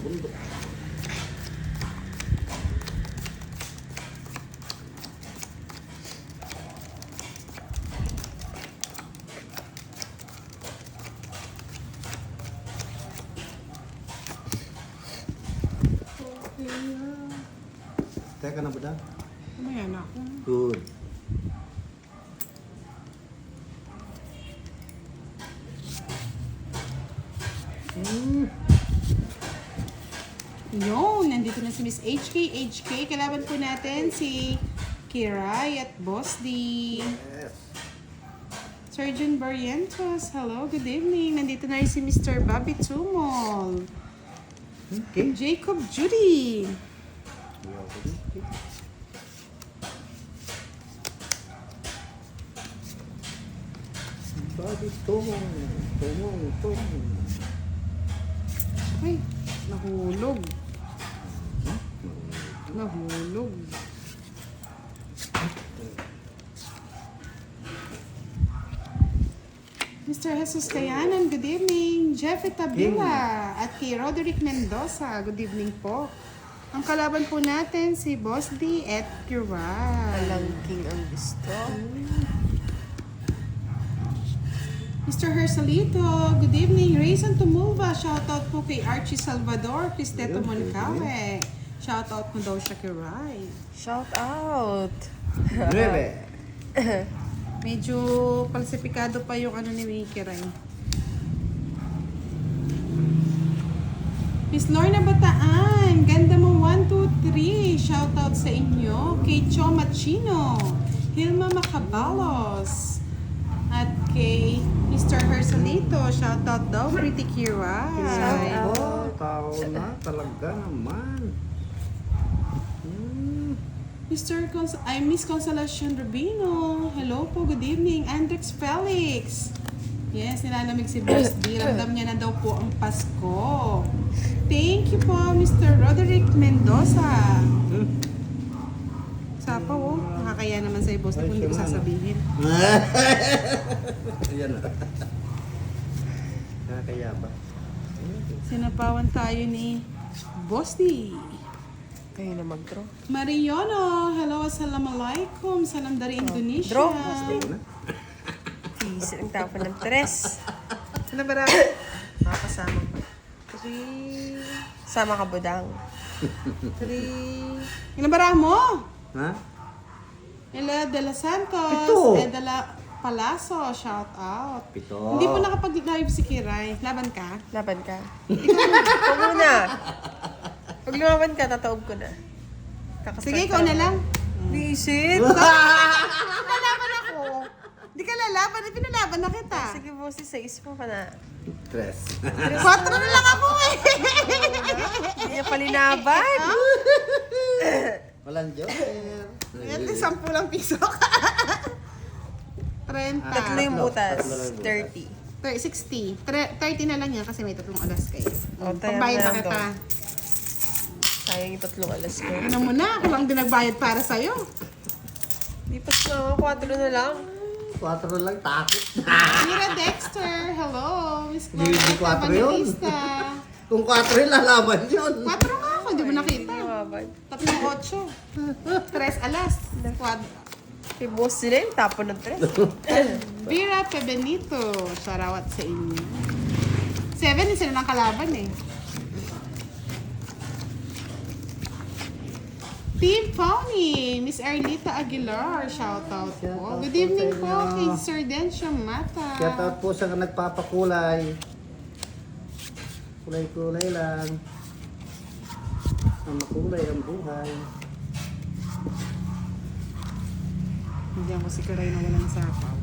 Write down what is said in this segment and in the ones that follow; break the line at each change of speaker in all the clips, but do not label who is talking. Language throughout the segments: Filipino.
bundok. Teka na ba daw?
Mamaya na ako.
Good.
Yun, nandito na si Miss HK. HK, kalaban po natin si Kiray at Boss D.
Yes.
Surgeon Barrientos, hello, good evening. Nandito na rin si Mr. Bobby Tumol.
Okay.
Jacob Judy.
Bobby tumong.
Ay, nahulog. Nahulog. Mr. Jesus Kayanan, good evening. Jeffy Tabila at kay Roderick Mendoza, good evening po. Ang kalaban po natin si Boss D at Kiray.
Alangking ang gusto.
Mr. Hersalito, good evening. Rayson Tumulva, shoutout po kay Archie Salvador, Cristeto Moncawe. Shoutout mo daw siya kay Rai.
Shout out!
9.
Medyo palsipikado pa yung ano ni Mickey Rai. Miss Lorna Bataan, ganda mo 1, 2, 3. Shoutout sa inyo. Kay Cho Machino, Hilma Macabalos, at kay Mr. Hersalito, shoutout daw, Pretty Kira.
Shout out.
Oh, tao na talaga naman.
Miss Consolacion Rubino. Hello po, good evening. Andrex Felix. Yes, nilalamig si Boss D. Ramdam niya na daw po ang Pasko. Thank you po, Mr. Roderick Mendoza. Sapaw, oh. Nakakaya naman sa'yo, Boss D, kung hindi ko sasabihin.
Ayan na. Nakakaya ba?
Sinapawan tayo ni Boss D.
Kayo na mag-draw.
Mariono, hello, assalamualaikum. Salam dari Indonesia.
Draw.
Na?
Please, ang tapon ng tres.
Ano ba raw?
Makakasama pa.
3,
Sama ka, budang.
3. Inabara mo?
Ha?
Ella de los Santos.
Pito.
De la Palaso, shout out.
7.
Hindi po nakapag-live si Kiray. Laban ka?
Laban ka. Ikaw muna. Pag lumaban ka, tataob ko na.
Sige, ikaw na lang.
Visit!
Lalaban ako. Hindi ka lalaban. Pinalaban na kita.
Sige, boses, sa ispo pa na.
3.
4 na lang ako eh.
Hindi niya palinaban.
Walang joker.
At least 10 lang piso. 30.
Tatlo yung butas.
Tatlo lang yung butas.
30.
60. 30 na lang yan kasi may 3 alas kayo.
O, tayo
Pagbayad
na
na
lang
kita.
Sayang yung 3 alas ko.
Ano mo na? Ako lang din nagbayad para sa'yo.
Di pa sa 4 na lang.
4 na lang, takot.
Mira Dexter, hello. Miss
Hindi
Claudia
4 yun.
Evangelista.
Kung 4 yung lalaban yun.
4 nga ako, hindi mo nakita.
Lumaban.
3-8. 3 alas. Quad.
Si boss sila yung tapon ng tres.
Vera Pebenito, sarawat sa inyo. 7 din sila ng kalaban eh. Team Pony, Miss Arlita Aguilar, shoutout po.
Shoutout
Good
po
evening
sa
po
inyo.
kay Sir Dencio Mata.
Shout out po sa nagpapakulay. Kulay-kulay lang. Ang makulay ang buhay.
Hindi ako si Kiray na walang sapaw.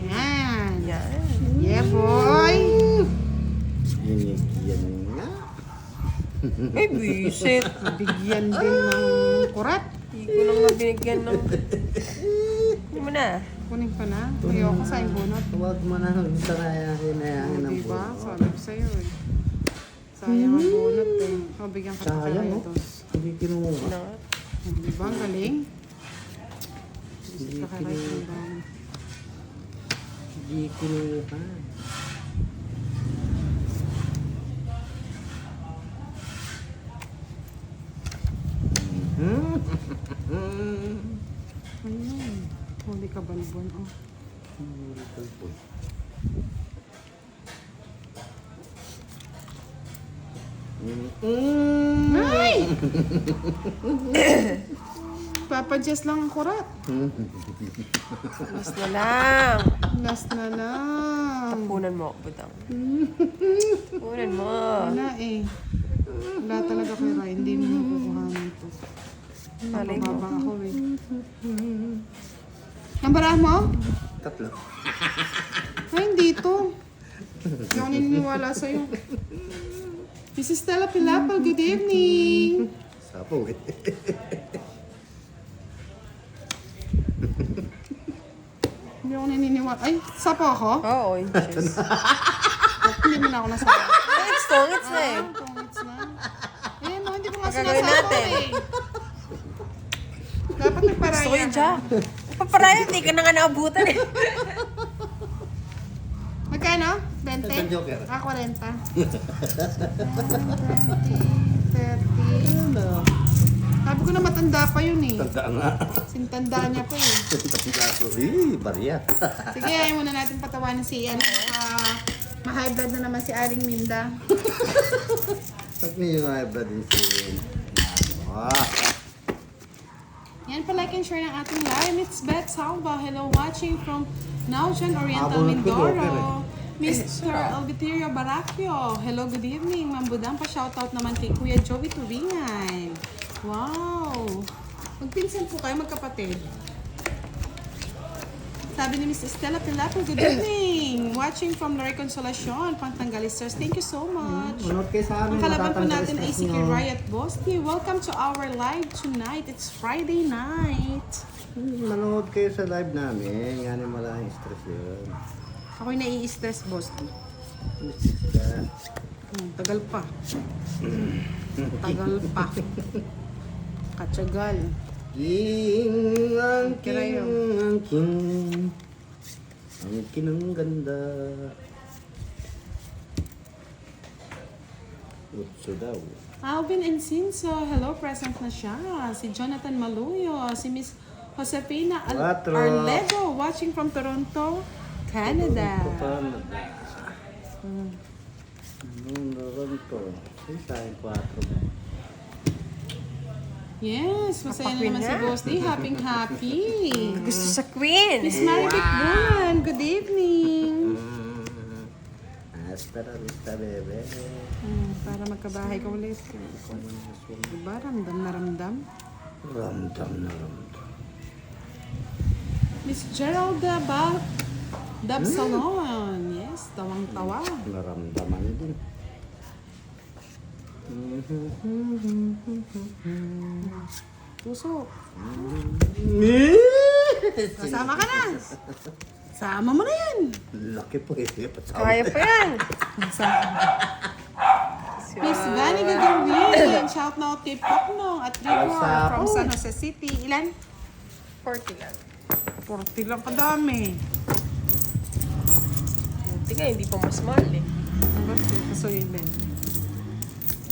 Yan.
Yan.
Yeah, boy.
Yan nga.
Ay, bisit.
Bigyan din ng kurat.
Hindi ko lang nabinigyan ng... Hindi mo na.
Kunin pa na. Ayoko sa yung bunot.
Huwag mo na hinayangin ng
Diba?
buhay.
Sabi ko sa'yo eh. Sayang ang bunot eh. O, bigyan ka pa
Sayang,
kayo
oh. Hindi kinuha.
No.
Diba? Ang galing.
Hindi
Sa karay
kinuha.
ng dami.
Hindi kinuha.
Kabalbon. Oh.
Little boy.
Ay! Papa Jess lang ang kurat.
Mas na lang.
Last na lang.
Tapunan mo, budang. Tapunan mo.
Wala eh. Wala talaga kay Rai. Hindi mo nakukuhanan ito.
Malay mo.
Mababa ako eh. Nambara mo?
Tatlo.
Ay, hindi ito. Hindi ako naniniwala sa'yo. Mrs. Stella Pilapal, good evening.
Sapo eh.
Hindi ako naniniwala. Ay, sapo ako?
Oo, inches.
Hindi mo na ako nasabi.
Tongits na eh.
Tongits na. Eh, no, hindi ko nga
Gagawin
sinasabi
natin.
eh. Dapat nagparaya.
Gusto ko yun, Jack. Paparaya, hindi ka na nga naabutan eh.
Magkano? 20?
Ito, Joker.
40. 30.
Ano?
Sabi ko na matanda pa yun eh.
Tanda nga.
Sintanda niya pa eh.
Tanda ko. Eh, barya.
Sige, ayaw muna natin patawanin si Ian. Ma-high blood na naman si Aling Minda.
Pag niyo nga iba din si...
Yan pa like and share ng ating live. It's Beth Salva. Hello, watching from Naujan Oriental
Habol ng Joker
Mindoro. Mr. Elviterio Baracchio. Hello, good evening. Ma'am Budang, pa-shoutout naman kay Kuya Joey Turingan. Wow! Magpinsan po kayo, magkapatid. Sabi ni Miss Estela Pilato, good evening. Watching from Loray Consolacion, Pantanggalisters. Thank you so much.
Manood kayo sa amin.
Ang kalaban po
matatanggal
natin ay
stress
si
nyo.
Riot Bosti. Welcome to our live tonight. It's Friday night.
Manood kayo sa live namin. Yan yung maraming stress yun.
Ako'y nai-stress, Bosti.
Yan.
Tagal pa. Tagal pa. Katsagal.
King, ang
Kirayo.
king, ang king. Ang kinang ganda. Utso daw.
Alvin Encinso, hello, present na siya. Si Jonathan Maluyo, si Miss Josefina
Cuatro.
Arledo, watching from Toronto, Canada.
Noon to. Isa yung 4.
Yes, masaya na naman si Bosti. Happy.
Gusto sa queen.
Miss Maribek Bulan, good evening.
Hasta la vista, bebe.
Para magkabahay ka ulit. Diba, ramdam na ramdam?
Ramdam na ramdam.
Miss Geralda Dab Salon. Yes, tawang-tawa.
Naramdaman din.
Puso. Kasama ka na. Sama mo na yan.
Laki po eh.
Kaya pa yan.
Miss Gani Gagawin. Shout out kay Poknong at Rigor
What's up?
from San Jose City. Ilan?
40 lang.
40 lang kadami.
Buti nga, hindi pa mas mahal eh.
Kaso yun din.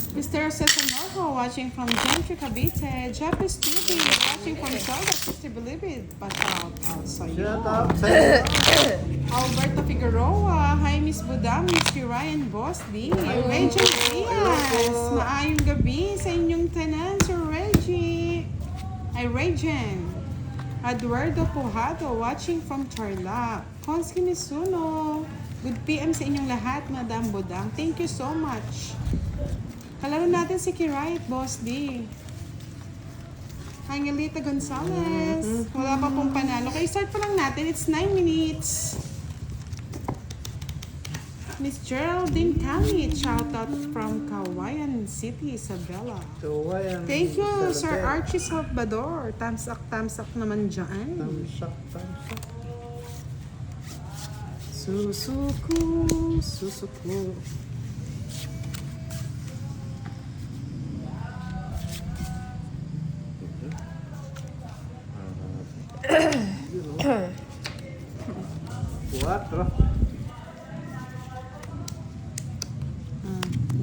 Mr. Cesanojo watching from Gentry, Cavite. Jeffrey Stevie watching from Salda, Sister Bilibid. Pa-shout out sa iyo.
Shout out sa'yo.
Alberto Figueroa. Hi, Miss Budam, Miss Ryan Bosdi. Reggie Diaz. Maayong gabi sa inyong tanan, Sir Reggie. Ay, Regen. Eduardo Pujado watching from Tarlac. Konski Misuno. Good PM sa inyong lahat, Madam Budang. Thank you so much. Kalaro natin si Kirayat, Boss D. Angelita Gonzalez. Wala pa pong panalo. Okay, start pa lang natin. It's 9 minutes. Miss Geraldine Kami. Shout out from Kawayan City, Isabela.
So, ayan.
Thank you, Sir Archie Salvador. Thumbs up naman dyan.
Tamsak.
Susuku.
Cuatro.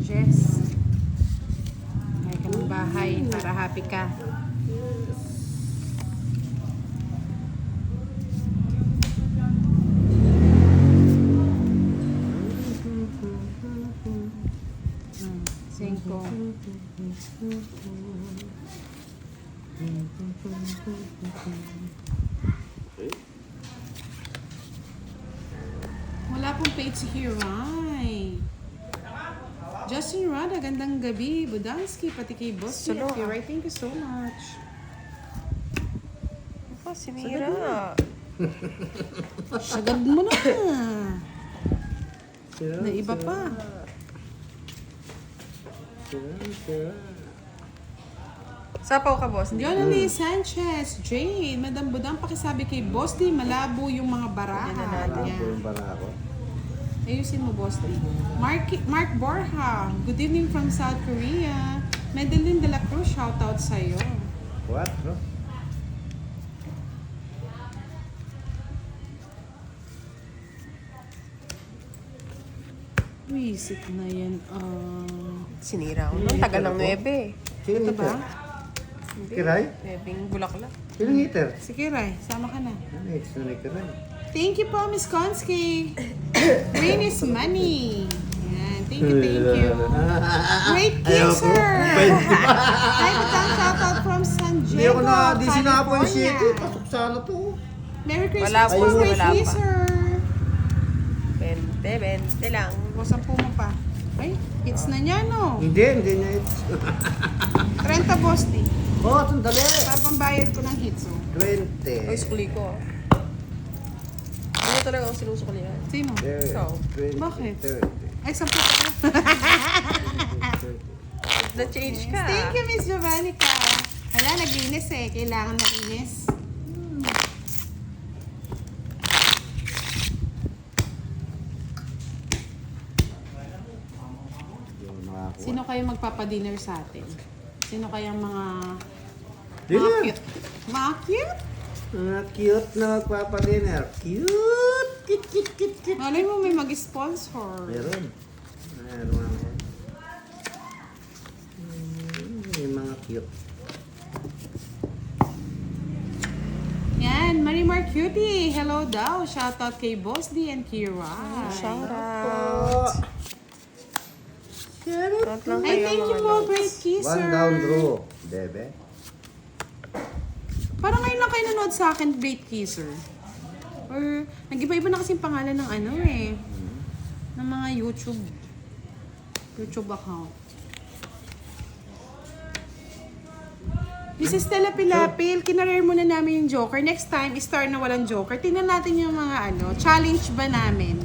Jess. Bahay ka ng bahay para happy ka. 5. Wala pong page si Hiray. Justin Rada, gandang gabi. Budansky, pati kay Boss
Salo,
Hiray. Thank you so much.
Ako, si Mira.
Sagad mo na.
Sira,
Na iba pa.
sira.
Sapaw ka, boss.
Yolani Sanchez, Jane, Madam Budang, pakisabi kay Boss D, malabo yung mga baraha.
Yan na natin.
Wala
Yan.
po yung para ako.
Ayusin mo, Boss D. Mark Borja, good evening from South Korea. Madeline de la Cruz, shoutout sa'yo.
What? No?
Wisit na yan.
Sinira ko. Ang tagal ng 9.
Sino
Ito
heater?
ba?
Hindi.
Kiray?
9 bulaklak.
Sino heater?
Sige, Ray. Sama ka na.
Ano yung sino ni Kiray?
Thank you po, Miss Konski. Rain is money. Yan. Thank you, thank you. Great kisser. Hi, Batang shoutout from San
Hindi ako
Diego,
na, di sinapo yung
California.
7. Pasok sana to.
Merry Christmas
Wala
po,
pa,
Great
wala pa.
kisser.
20 lang.
Buwasan po mo pa. Ay, hits na niya, no?
Hindi niya ito.
30 boss din.
Oh, sandali.
Para pambayad ko ng hits, oh.
20.
Ay, sukli ko. Ano talaga ang sinusukli yan?
Sino?
Ikaw.
20.
Bakit?
30.
Ay, 10 pa.
Na-change ka.
Thank you, Miss Jovannica. Hala, naglinis eh. Kailangan makinis.
Yung nakakuha.
Sino kayo magpapadinner sa atin? Sino kayang mga
Dinner.
cute? Mga cute?
Mga cute na magpapadinner. Cute! Cute.
Malay mo may mag-sponsor.
Meron. Meron mga. Yung mga cute.
Yan, Marimar Cutie. Hello daw. Shoutout kay Boss D and Kira.
Shout out. Shout lang
Ay,
kayo,
thank you
mga
po,
lods.
Great Kisser.
One down draw. Bebe.
Parang ngayon lang kayo nanood sa akin, Great Kisser. Or, nag-iba-iba na kasing pangalan ng ano eh. Ng mga YouTube account. Mrs. Stella Pilapil, kinarare muna namin yung Joker. Next time, star na walang Joker. Tingnan natin yung mga challenge ba namin.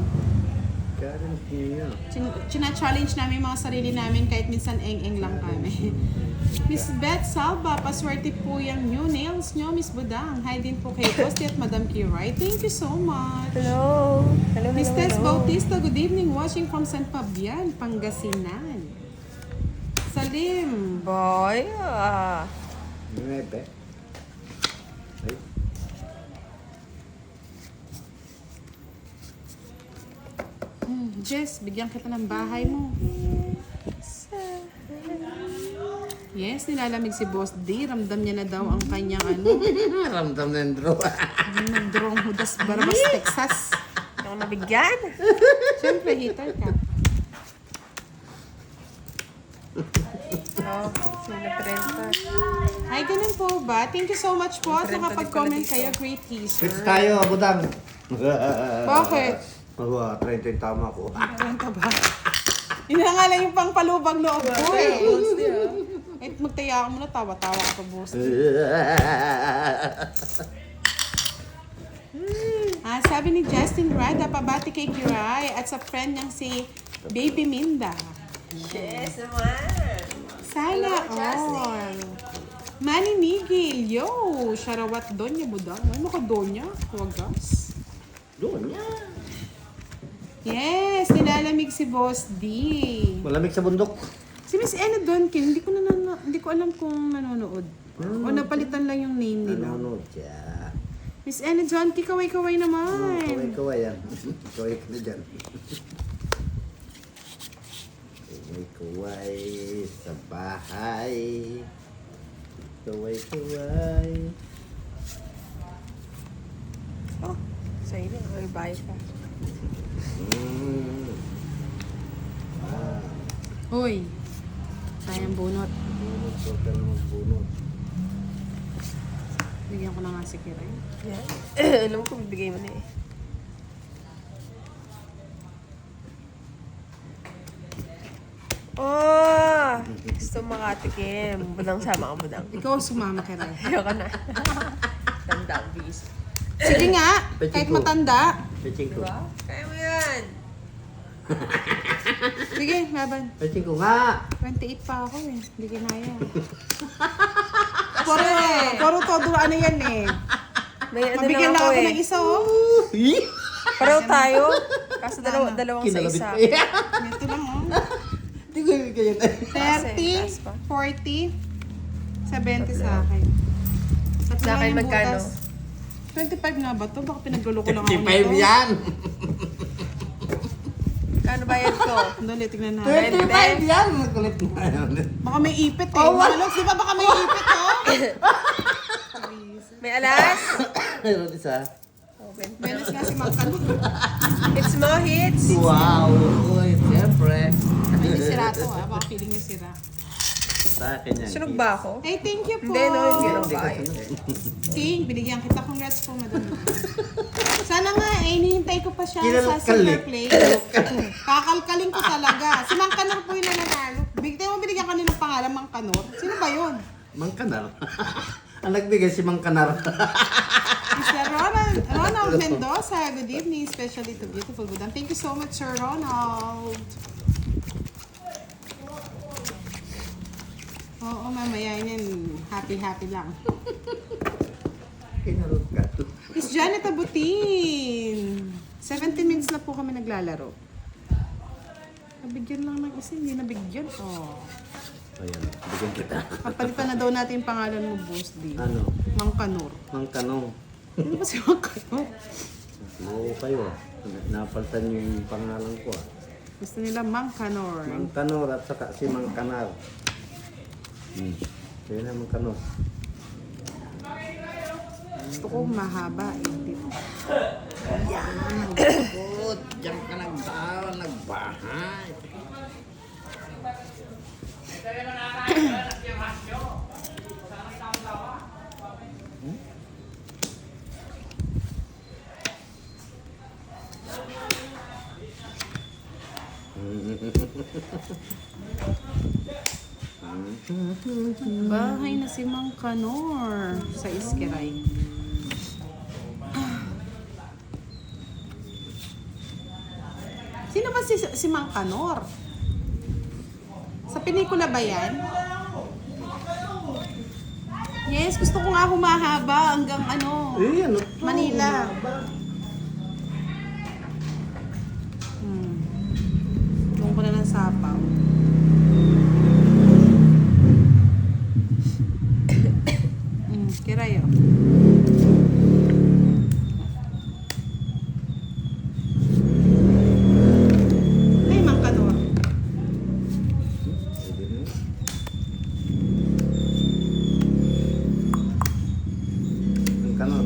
Karen niya.
China-challenge namin yung mga sarili namin kahit minsan eng-eng lang kami. Miss Beth Salva, paswerte po yung new nails nyo, Miss Budang. Hi din po kay Posti at Madam Kiray. Thank you so much.
Hello. Hello,
Miss
hello,
Tess
hello.
Bautista, good evening. Watching from San Fabian, Pangasinan. Salim.
Boy,
Bebe. Ay.
Jess, bigyan kita ng bahay mo. Yes, nilalamig si Boss D. Ramdam niya na daw ang kanyang
Ramdam na yung draw.
nagdrong hudas Barabas, Texas.
hindi ako nabigyan.
Siyempre, hater ka.
Oh, sino 30?
Ay, ganun po ba? Thank you so much po at
30
nakapag-comment
din pala
kayo.
dito.
Great teaser.
Switch tayo, Budang.
Bakit?
Mawa, 30 yung tama ko.
Ano ka ba? Yun na nga lang yung pangpalubag loob ko eh. Eh, magtaya ka muna, tawa-tawa ka pa, boss. Sabi ni Justin Rada, pabati kay Kiray at sa friend niyang si Baby Minda.
Yes, naman.
Sana all. Manny Miguel, yo! Sharawat Donya Budang. Ano ka Donya? Wagas.
Doon yan.
Yes, nilalamig si Boss D.
Malamig sa bundok.
Si Miss Anna Donkin, hindi ko alam kung nanonood. O napalitan lang yung name nila.
Nanonood siya.
Miss Anna Donkin, kaway-kaway naman.
Kaway-kaway yan. Kaway ka na dyan. Kaway-kaway sa bahay. Kaway-kaway.
Oh, sa'yo na. May bahay ka.
Mm. Ah.
Hoy, Sayang bunot.
Bunot, huwag ka na magbunot.
Bigyan ko na nga si Kiray.
Yan. Alam ko, bibigay mo na eh. Oh! Gusto makatikim. Budang sama ka, budang.
Ikaw sumama, Kiray.
Ayoko na. Tandang bis.
Sige nga,
Pechiko.
kahit matanda.
Peching ko.
Diba? Kaya mo yan.
Sige, laban.
Peching ko nga.
28 pa ako eh. Hindi kinaya. Puro todo ano yan eh.
May ano
Mabigyan
lang
na
ako
ako
eh.
ng isa oh.
Pareho tayo. Kaso dalawang sa
Kinalabit
isa.
pa.
Ito lang oh.
Hindi ko ibigay yun.
30, 40, 70 sa akin. Tatlo
Sa
lang
akin
yung
magkano?
butas. 25 nga ba to? Baka pinaglulo ko lang ako
55 yan.
Kano bayad ko?
Dali, tignan natin.
25 yan. Makulit na yun.
Baka may ipit eh. Malos, di ba baka may ipit oh?
May alas?
Meron isa.
Menos nga si Mang Kanu.
It's mo hits.
Wow. Uy, siyempre.
Hindi sira to ah. Baka feeling niya sira.
Sa akin yan.
Sunog ba ako?
Hey, thank you po.
Hindi, no, hindi
Hindi ko
Bye.
sunod.
Ting, binigyan kita. Congrats po, madam. Sana nga, eh, hinihintay ko pa siya sa
Kinalkalik.
silver plate. Kakalkalin ko talaga. Si Mang Kanor po yung nananalo. Bigyan mo binigyan ka ng pangalan, Mang Kanor. Sino ba yun?
Mang Kanar. Ang nagbigay si Mang Kanar.
Mr. Ronald Mendoza, good evening, especially to beautiful Budan. Thank you so much, Sir Ronald. Oo, mamaya yan. Happy lang.
Kinarot ka.
Miss Janet Abutin. 17 minutes na po kami naglalaro. Nabigyan lang ng isa, hindi nabigyan. Oh.
Ayan, bigyan kita.
Papalitan na daw natin yung pangalan mo, Boss D.
Ano?
Mang Kanor.
Mang Kanong.
Ano ba si Mang Kanor?
Oo kayo ah. Napalitan niyo yung pangalan ko ah.
Gusto nila Mang Kanor.
Mang Kanor at saka si Mang Kanar. Kaya na Mang Kanor.
Gusto ko mahaba eh. Dito.
Yan! Good! Diyan ka nagbahay.
Bahay na si Mang Kanor sa Iskiray. Sino ba si Mang Kanor? Sa pelikula ba yan? Yes, gusto ko nga humahaba hanggang ano,
Ano to?
Manila. Doon ko na ng sapaw. Kirayo. Ay, Mang Kanor.
Pwede na. Mang Kanor.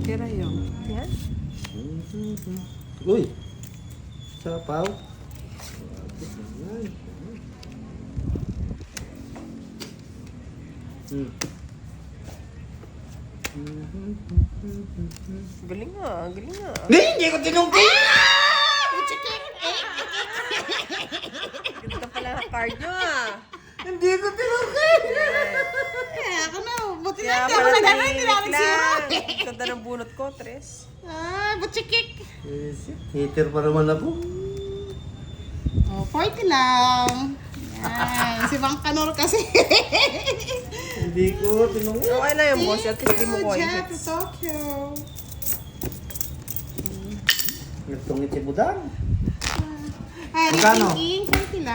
Kirayo.
Yan.
Uy! Sapaw.
Galing nga, galing nga.
Hindi ko tinungkol!
Ganda pala ng card nyo ah.
Hindi ko tinungkol!
Ako na. Buti
Kaya
na hindi ako
pala
nagano. Hindi na
tahimik
nagsira.
lang. Ganda ng bunot ko, Tres.
Butchikik.
Hater pa naman ako.
Oh, 40 lang. Yan. Si Mang Kanor kasi.
Hindi ko tinungkol.
Okay lang yung boss. At least di mo ko
Jeff,
hits.
Tokyo.
Nagtungit si Budang.
Ay,
Magkano?
thinking, 40 lang.